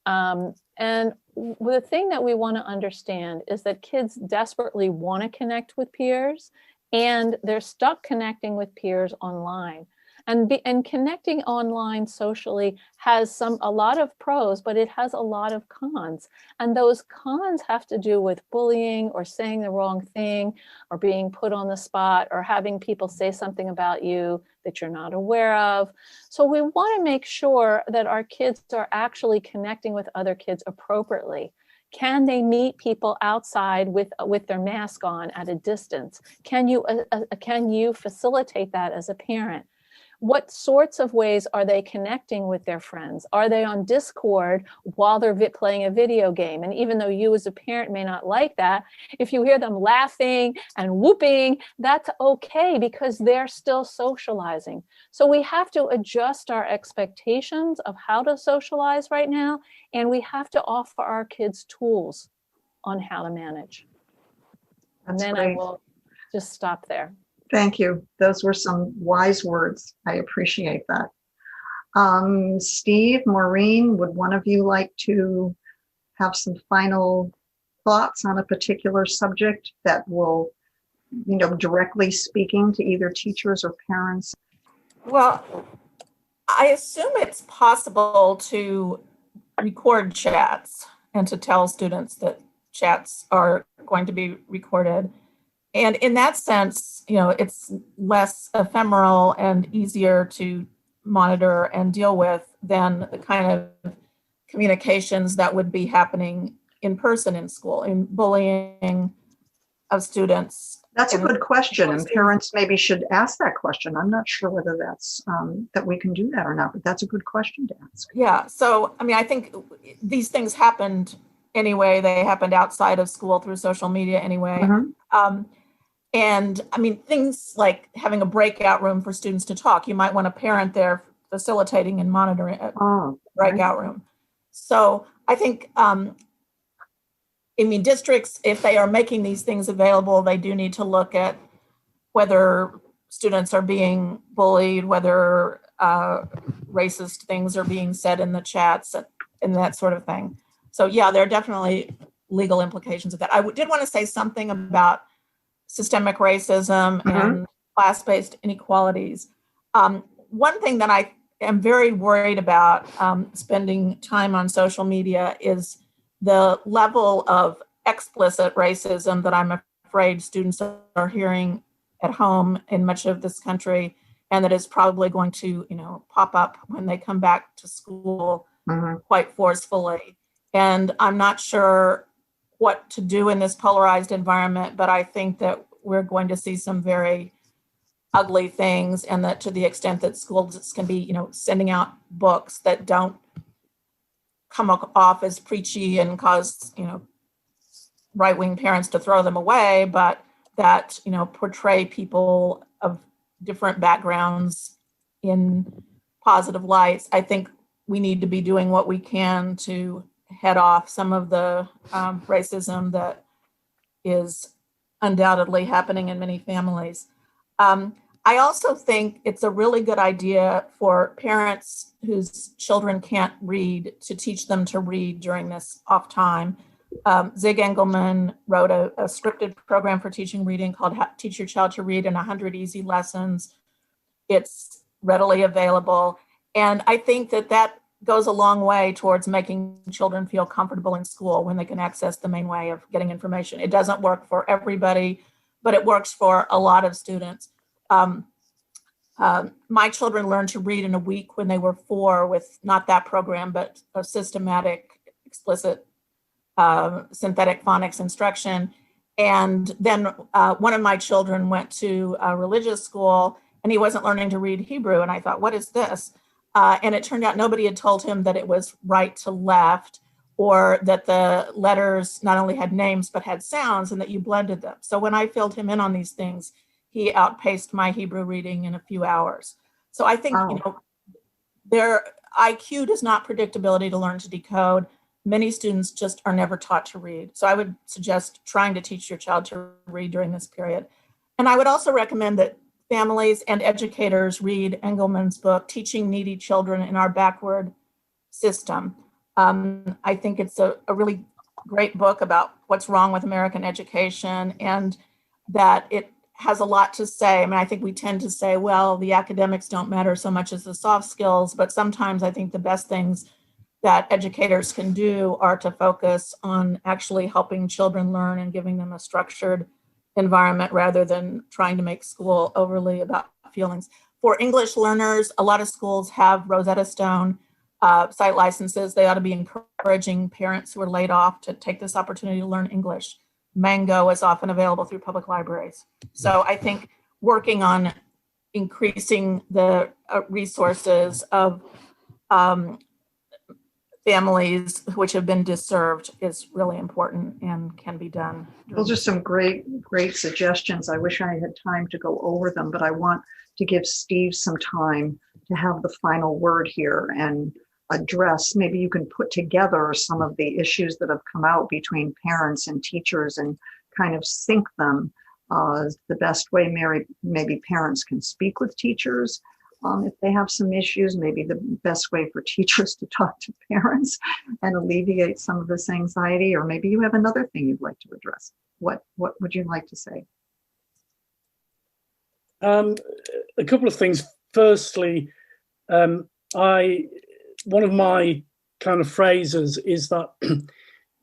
And the thing that we want to understand is that kids desperately want to connect with peers, and they're stuck connecting with peers online. And connecting online socially has a lot of pros, but it has a lot of cons. And those cons have to do with bullying or saying the wrong thing or being put on the spot or having people say something about you that you're not aware of. So we want to make sure that our kids are actually connecting with other kids appropriately. Can they meet people outside with their mask on at a distance? Can you facilitate that as a parent? What sorts of ways are they connecting with their friends? Are they on Discord while they're playing a video game? And even though you as a parent may not like that, if you hear them laughing and whooping, that's okay because they're still socializing. So we have to adjust our expectations of how to socialize right now, and we have to offer our kids tools on how to manage. That's and then great. I will just stop there. Thank you. Those were some wise words. I appreciate that. Steve, Maureen, would one of you like to have some final thoughts on a particular subject that will, directly speaking to either teachers or parents? Well, I assume it's possible to record chats and to tell students that chats are going to be recorded. And in that sense, it's less ephemeral and easier to monitor and deal with than the kind of communications that would be happening in person in school, in bullying of students. That's a good question, and parents maybe should ask that question. I'm not sure whether that's that we can do that or not, but that's a good question to ask. Yeah, so I think these things happened anyway. They happened outside of school through social media anyway. Mm-hmm. And things like having a breakout room for students to talk. You might want a parent there facilitating and monitoring a breakout room. So I think, districts, if they are making these things available, they do need to look at whether students are being bullied, whether racist things are being said in the chats and that sort of thing. So yeah, there are definitely legal implications of that. I did want to say something about systemic racism and class-based inequalities. One thing that I am very worried about spending time on social media is the level of explicit racism that I'm afraid students are hearing at home in much of this country, and that is probably going to, pop up when they come back to school quite forcefully. And I'm not sure what to do in this polarized environment, but I think that we're going to see some very ugly things, and that to the extent that schools can be, sending out books that don't come off as preachy and cause, right-wing parents to throw them away, but that, portray people of different backgrounds in positive lights. I think we need to be doing what we can to head off some of the racism that is undoubtedly happening in many families. I also think it's a really good idea for parents whose children can't read to teach them to read during this off time. Zig Engelman wrote a scripted program for teaching reading called Teach Your Child to Read in 100 Easy Lessons. It's readily available. And I think that goes a long way towards making children feel comfortable in school when they can access the main way of getting information. It doesn't work for everybody, but it works for a lot of students. My children learned to read in a week when they were 4 with not that program, but a systematic, explicit, synthetic phonics instruction. And then one of my children went to a religious school and he wasn't learning to read Hebrew. And I thought, what is this? And it turned out nobody had told him that it was right to left, or that the letters not only had names, but had sounds, and that you blended them. So when I filled him in on these things, he outpaced my Hebrew reading in a few hours. So I think, their IQ does not predict ability to learn to decode. Many students just are never taught to read. So I would suggest trying to teach your child to read during this period. And I would also recommend that families and educators read Engelman's book, Teaching Needy Children in Our Backward System. I think it's a really great book about what's wrong with American education, and that it has a lot to say. I mean, I think we tend to say, well, the academics don't matter so much as the soft skills, but sometimes I think the best things that educators can do are to focus on actually helping children learn and giving them a structured environment rather than trying to make school overly about feelings. For English learners, a lot of schools have Rosetta Stone site licenses. They ought to be encouraging parents who are laid off to take this opportunity to learn English. Mango is often available through public libraries. So I think working on increasing the resources of families which have been disserved is really important and can be done. Those are some great suggestions. I wish I had time to go over them, but I want to give Steve some time to have the final word here and address, maybe you can put together some of the issues that have come out between parents and teachers and kind of sync them. The best way maybe parents can speak with teachers. If they have some issues, maybe the best way for teachers to talk to parents and alleviate some of this anxiety, or maybe you have another thing you'd like to address. What would you like to say? A couple of things. Firstly, one of my kind of phrases is that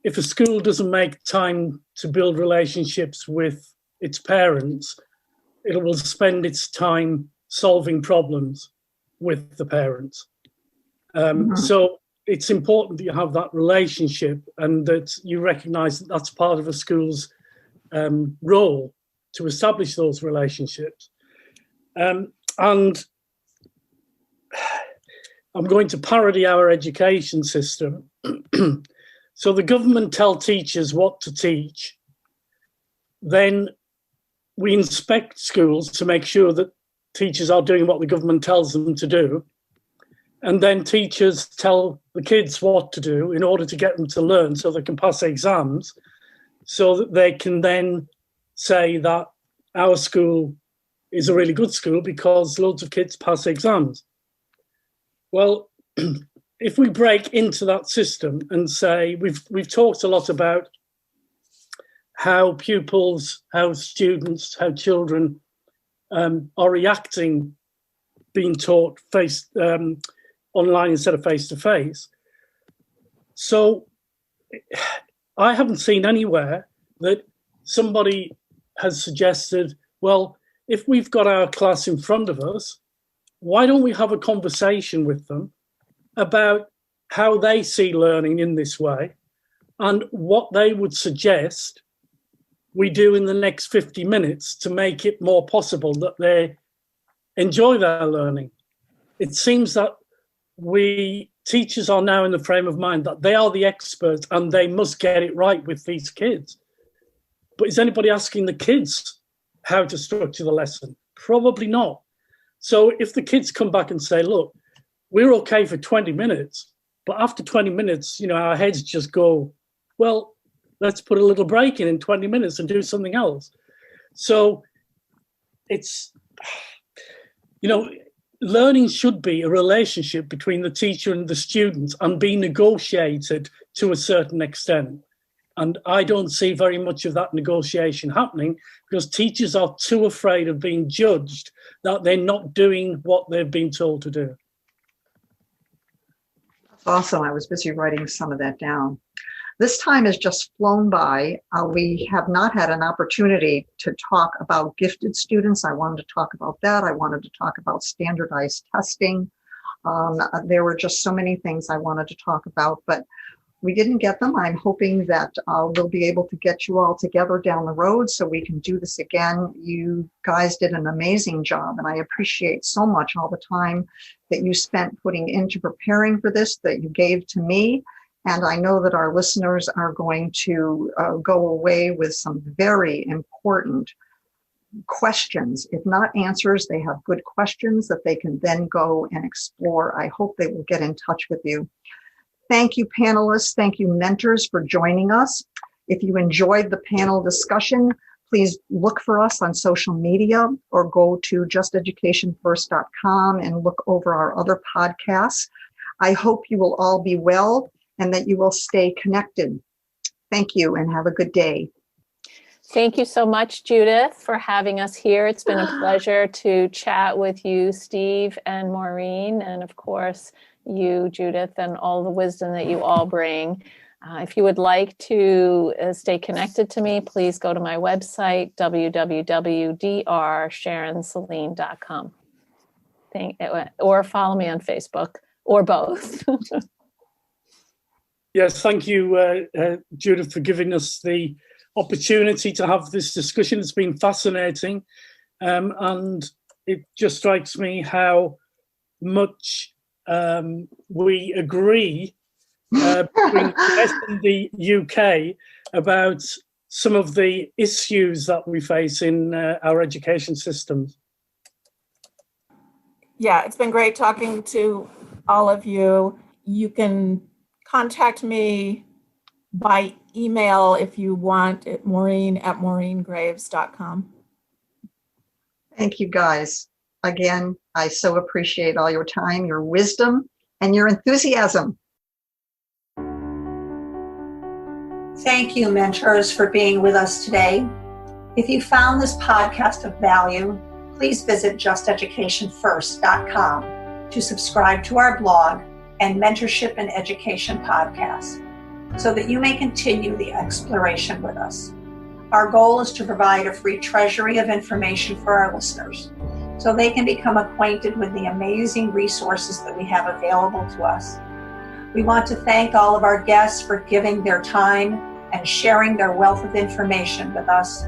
if a school doesn't make time to build relationships with its parents, it will spend its time solving problems with the parents. So it's important that you have that relationship and that you recognize that that's part of a school's role to establish those relationships. And I'm going to parody our education system. So the government tell teachers what to teach. Then we inspect schools to make sure that teachers are doing what the government tells them to do. And then teachers tell the kids what to do in order to get them to learn so they can pass exams, so that they can then say that our school is a really good school because loads of kids pass exams. Well, if we break into that system and say, we've talked a lot about how pupils, how students, how children are reacting, being taught online instead of face-to-face. So I haven't seen anywhere that somebody has suggested, well, if we've got our class in front of us, why don't we have a conversation with them about how they see learning in this way and what they would suggest we do in the next 50 minutes to make it more possible that they enjoy their learning. It seems that teachers are now in the frame of mind that they are the experts and they must get it right with these kids. But is anybody asking the kids how to structure the lesson? Probably not. So if the kids come back and say, look, we're okay for 20 minutes, but after 20 minutes, our heads just go, well, let's put a little break in 20 minutes and do something else. So it's, learning should be a relationship between the teacher and the students and be negotiated to a certain extent. And I don't see very much of that negotiation happening because teachers are too afraid of being judged that they're not doing what they've been told to do. That's awesome. I was busy writing some of that down. This time has just flown by. We have not had an opportunity to talk about gifted students. I wanted to talk about that. I wanted to talk about standardized testing. There were just so many things I wanted to talk about, but we didn't get them. I'm hoping that we'll be able to get you all together down the road so we can do this again. You guys did an amazing job, and I appreciate so much all the time that you spent putting into preparing for this, that you gave to me. And I know that our listeners are going to go away with some very important questions. If not answers, they have good questions that they can then go and explore. I hope they will get in touch with you. Thank you, panelists. Thank you, mentors, for joining us. If you enjoyed the panel discussion, please look for us on social media or go to justeducationfirst.com and look over our other podcasts. I hope you will all be well and that you will stay connected. Thank you and have a good day. Thank you so much, Judith, for having us here. It's been a pleasure to chat with you, Steve and Maureen, and of course, you, Judith, and all the wisdom that you all bring. If you would like to stay connected to me, please go to my website, www.drsharonsaline.com. Or follow me on Facebook, or both. Yes, thank you, Judith, for giving us the opportunity to have this discussion. It's been fascinating, and it just strikes me how much we agree between the US and the UK about some of the issues that we face in our education systems. Yeah, it's been great talking to all of you. You can contact me by email if you want at maureen@maureengraves.com. Thank you, guys. Again, I so appreciate all your time, your wisdom, and your enthusiasm. Thank you, mentors, for being with us today. If you found this podcast of value, please visit justeducationfirst.com to subscribe to our blog and Mentorship and Education podcast so that you may continue the exploration with us. Our goal is to provide a free treasury of information for our listeners so they can become acquainted with the amazing resources that we have available to us. We want to thank all of our guests for giving their time and sharing their wealth of information with us.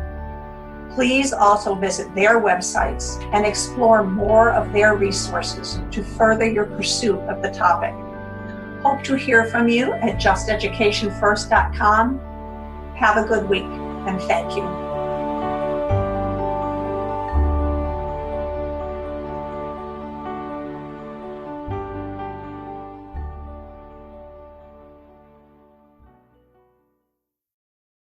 Please also visit their websites and explore more of their resources to further your pursuit of the topic. Hope to hear from you at justeducationfirst.com. Have a good week, and thank you.